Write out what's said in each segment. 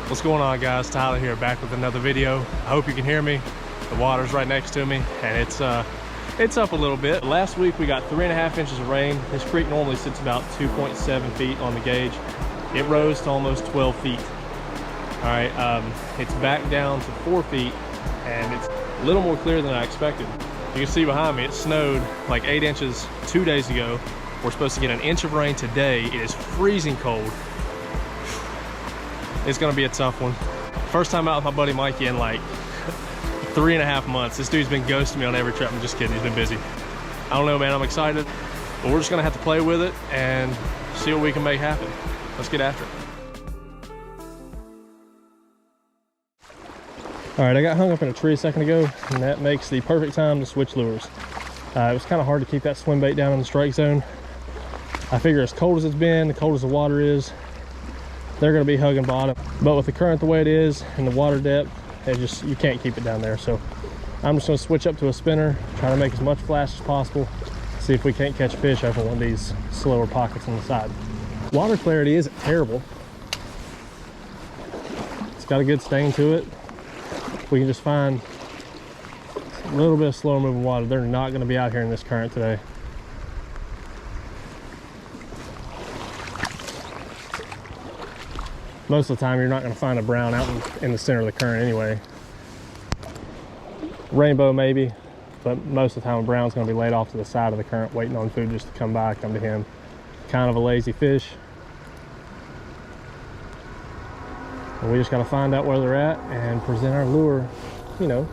What's going on, guys? Tyler here, back with another video. I hope you can hear me. The water's right next to me, and it's up a little bit. Last week we got 3.5 inches of rain. This creek normally sits about 2.7 feet on the gauge. It rose to almost 12 feet. All right, it's back down to 4 feet, and it's a little more clear than I expected. You can see behind me, it snowed like 8 inches 2 days ago. We're supposed to get an inch of rain today. It is freezing cold. It's gonna be a tough one. First time out with my buddy Mikey in like 3.5 months. This dude's been ghosting me on every trip. I'm just kidding, he's been busy. I don't know, man, I'm excited. But we're just gonna have to play with it and see what we can make happen. Let's get after it. All right, I got hung up in a tree a second ago, and that makes the perfect time to switch lures. It was kind of hard to keep that swim bait down in the strike zone. I figure as cold as it's been, as cold as the water is, they're going to be hugging bottom. But with the current the way it is and the water depth, you can't keep it down there. So I'm just going to switch up to a spinner, try to make as much flash as possible, see if we can't catch fish over one of these slower pockets on the side. Water clarity isn't terrible. It's got a good stain to it. If we can just find a little bit of slower moving water, they're not going to be out here in this current today. Most of the time you're not going to find a brown out in the center of the current anyway. Rainbow maybe, but most of the time a brown's going to be laid off to the side of the current waiting on food just to come by, come to him. Kind of a lazy fish. And we just got to find out where they're at and present our lure, you know,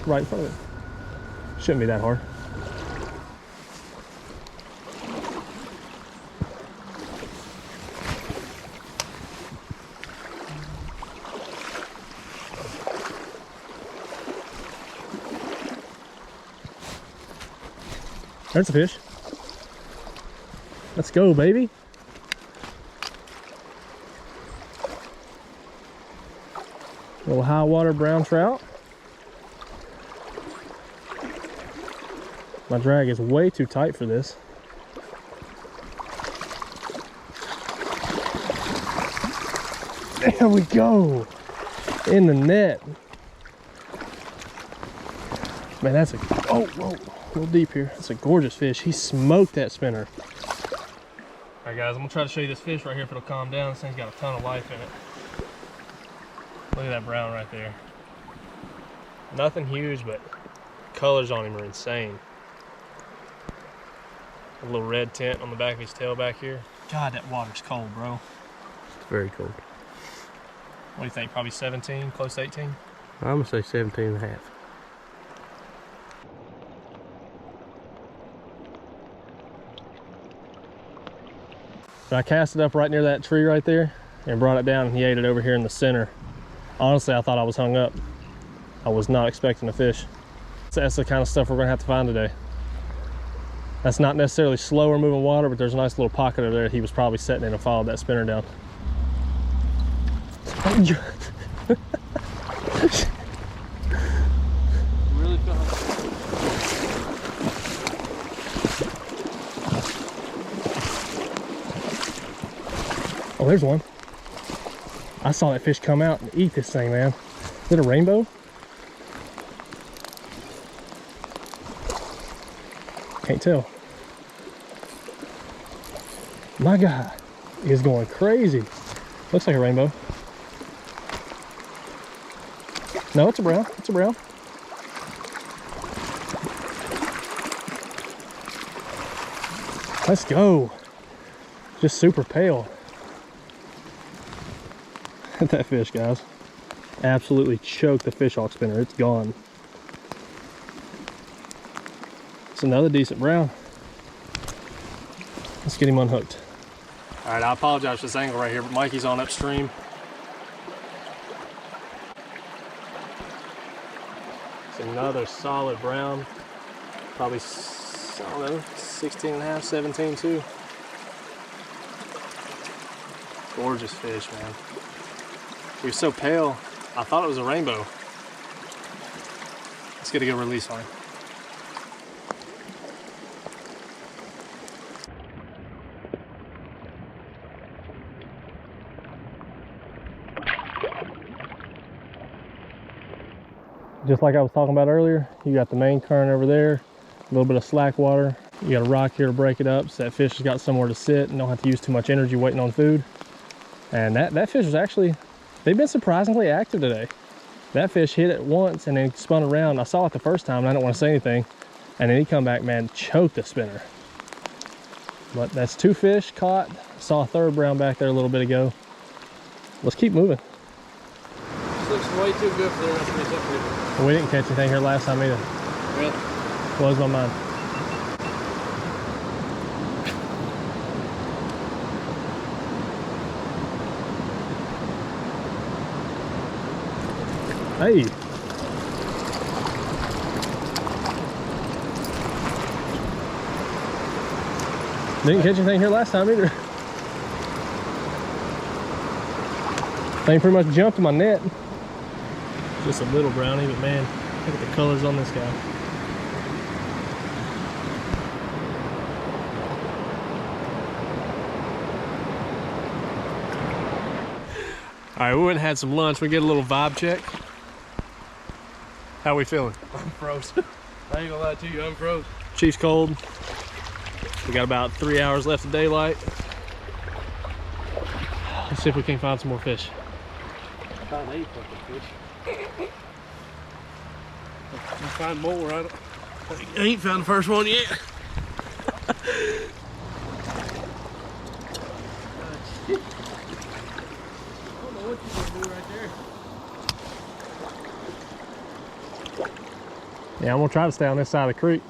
right in front of it. Shouldn't be that hard. There's a fish. Let's go, baby. Little high water brown trout. My drag is way too tight for this. There we go. In the net. Man, that's a, oh, whoa. A little deep here. It's a gorgeous fish. He smoked that spinner. All right, guys, I'm gonna try to show you this fish right here if it'll calm down. This thing's got a ton of life in it. Look at that brown right there. Nothing huge, but colors on him are insane. A little red tint on the back of his tail back here. God, that water's cold, bro. It's very cold. What do you think? Probably 17, close to 18? I'm gonna say 17 and a half. So I cast it up right near that tree right there and brought it down, and he ate it over here in the center. Honestly, I thought I was hung up. I was not expecting a fish. So that's the kind of stuff we're gonna have to find today. That's not necessarily slower moving water, but there's a nice little pocket over there he was probably sitting in and followed that spinner down. Really feel Oh, there's one. I saw that fish come out and eat this thing, man. Is it a rainbow? Can't tell. My God, he is going crazy. Looks like a rainbow. No, it's a brown. It's a brown. Let's go. Just super pale. That fish, guys, absolutely choked the fish hawk spinner. It's gone. It's another decent brown. Let's get him unhooked. All right, I apologize for this angle right here, but Mikey's on upstream. It's another solid brown, probably, I don't know, 16 and a half, 17 too. Gorgeous fish, man. He was so pale, I thought it was a rainbow. Let's get a good release on him. Just like I was talking about earlier, you got the main current over there, a little bit of slack water. You got a rock here to break it up so that fish has got somewhere to sit and don't have to use too much energy waiting on food. And that fish was actually, they've been surprisingly active today. That fish hit it once and then spun around. I saw it the first time and I didn't want to say anything. And then he come back, man, choked the spinner. But that's 2 fish caught. Saw a third brown back there a little bit ago. Let's keep moving. This looks way too good for the rest of this up. We didn't catch anything here last time either. Really? Blows my mind. Hey. Didn't catch anything here last time either. Thing pretty much jumped in my net. Just a little brownie, but man, look at the colors on this guy. All right, we went and had some lunch. We get a little vibe check. How we feeling? I'm frozen. I ain't gonna lie to you, I'm frozen. Chief's cold. We got about 3 hours left of daylight. Let's see if we can find some more fish. Find 8 fucking fish. You find more, I ain't found the first one yet. I don't know what you're gonna do right there. Yeah, I'm gonna try to stay on this side of the creek.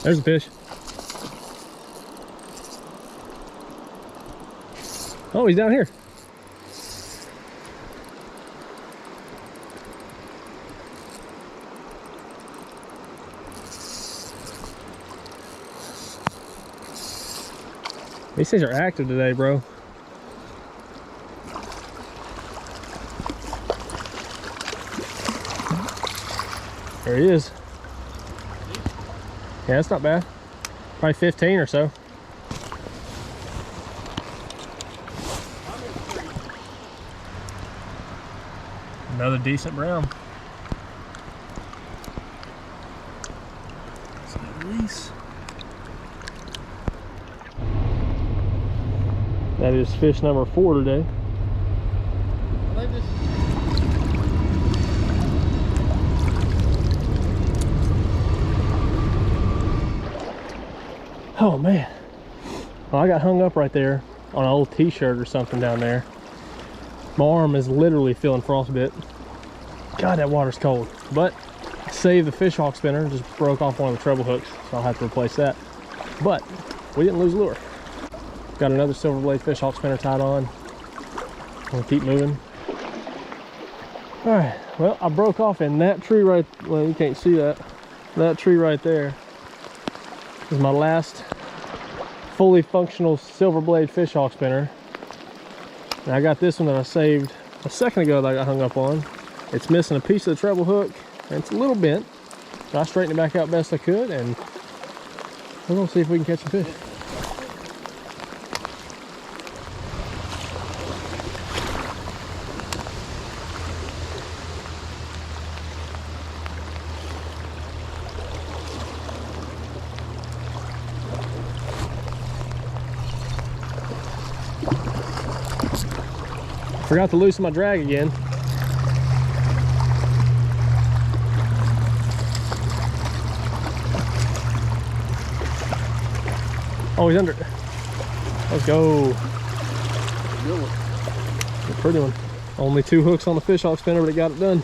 There's a fish. Oh, he's down here. These things are active today, bro. There he is. Yeah, that's not bad. Probably 15 or so. Another decent brown. Release. That is fish number 4 today. Oh man. Well, I got hung up right there on an old t-shirt or something down there. My arm is literally feeling frostbit. God, that water's cold. But I saved the fish hawk spinner, just broke off one of the treble hooks, so I'll have to replace that. But we didn't lose lure. Got another silver blade fish hawk spinner tied on. We'll keep moving. All right, well, I broke off in that tree right, well, you can't see that. That tree right there is my last fully functional silver blade fish hawk spinner. And I got this one that I saved a second ago that I got hung up on. It's missing a piece of the treble hook and it's a little bent. So I straightened it back out best I could and we're gonna see if we can catch some fish. Forgot to loosen my drag again. Oh, he's under it. Let's go. Good one. A pretty one. Only 2 hooks on the fish hawk spinner, but it got it done.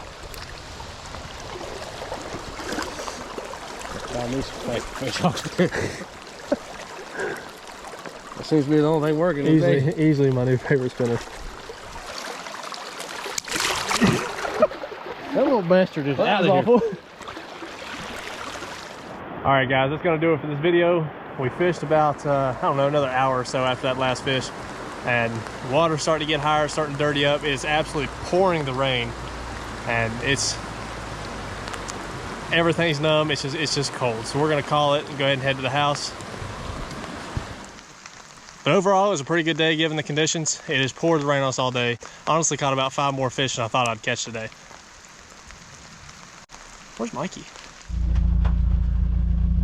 I need some fish hawk spinner. That seems to be the only thing working today. Easily my new favorite spinner. That little bastard is out of here. All right, guys, that's gonna do it for this video. We fished about, I don't know, another hour or so after that last fish. And the water's starting to get higher, starting to dirty up. It's absolutely pouring the rain. And everything's numb, it's just cold. So we're gonna call it and go ahead and head to the house. But overall, it was a pretty good day given the conditions. It has poured the rain on us all day. Honestly, caught about 5 more fish than I thought I'd catch today. Where's Mikey?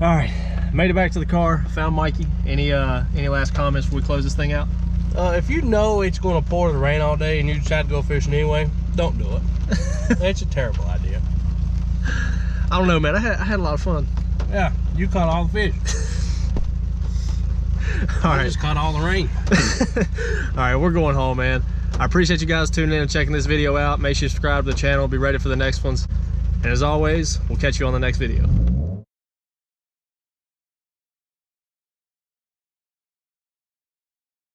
All right, made it back to the car, found Mikey. Any last comments before we close this thing out? If you know it's going to pour the rain all day and you decide to go fishing anyway, don't do it. It's a terrible idea. I don't know, man. I had a lot of fun. Yeah, you caught all the fish. All I right. just caught all the rain. All right, we're going home, man. I appreciate you guys tuning in and checking this video out. Make sure you subscribe to the channel. Be ready for the next ones. And as always, we'll catch you on the next video.